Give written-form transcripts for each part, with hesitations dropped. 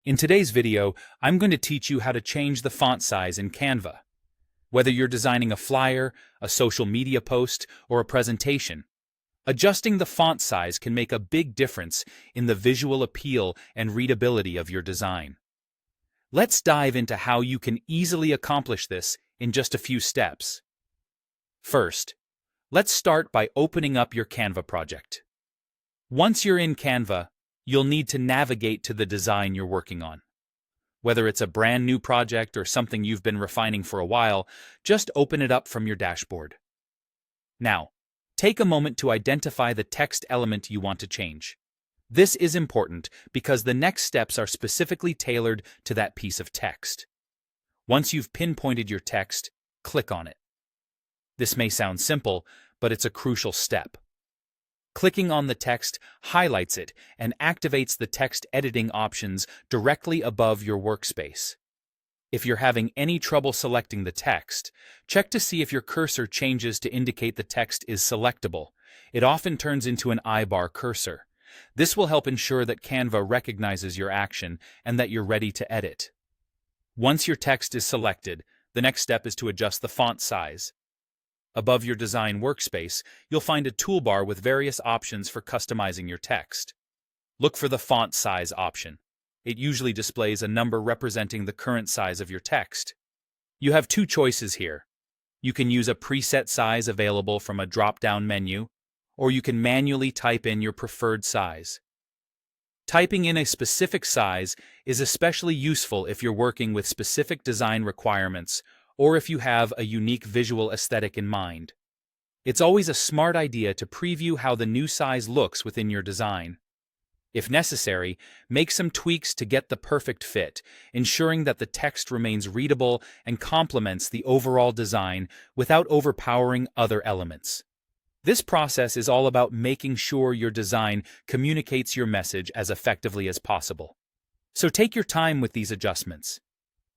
In today's video, I'm going to teach you how to change the font size in Canva. Whether you're designing a flyer, a social media post, or a presentation, adjusting the font size can make a big difference in the visual appeal and readability of your design. Let's dive into how you can easily accomplish this in just a few steps. First, let's start by opening up your Canva project. Once you're in Canva, you'll need to navigate to the design you're working on. Whether it's a brand new project or something you've been refining for a while, just open it up from your dashboard. Now, take a moment to identify the text element you want to change. This is important because the next steps are specifically tailored to that piece of text. Once you've pinpointed your text, click on it. This may sound simple, but it's a crucial step. Clicking on the text highlights it and activates the text editing options directly above your workspace. If you're having any trouble selecting the text, check to see if your cursor changes to indicate the text is selectable. It often turns into an I-bar cursor. This will help ensure that Canva recognizes your action and that you're ready to edit. Once your text is selected, the next step is to adjust the font size. Above your design workspace, you'll find a toolbar with various options for customizing your text. Look for the font size option. It usually displays a number representing the current size of your text. You have two choices here. You can use a preset size available from a drop-down menu, or you can manually type in your preferred size. Typing in a specific size is especially useful if you're working with specific design requirements or if you have a unique visual aesthetic in mind. It's always a smart idea to preview how the new size looks within your design. If necessary, make some tweaks to get the perfect fit, ensuring that the text remains readable and complements the overall design without overpowering other elements. This process is all about making sure your design communicates your message as effectively as possible. So take your time with these adjustments.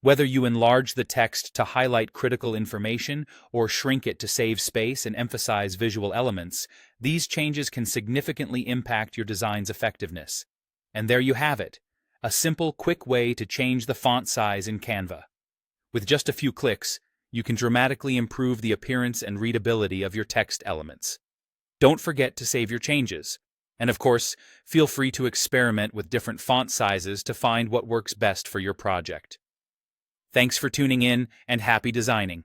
Whether you enlarge the text to highlight critical information or shrink it to save space and emphasize visual elements, these changes can significantly impact your design's effectiveness. And there you have it, a simple, quick way to change the font size in Canva. With just a few clicks, you can dramatically improve the appearance and readability of your text elements. Don't forget to save your changes. And of course, feel free to experiment with different font sizes to find what works best for your project. Thanks for tuning in, and happy designing!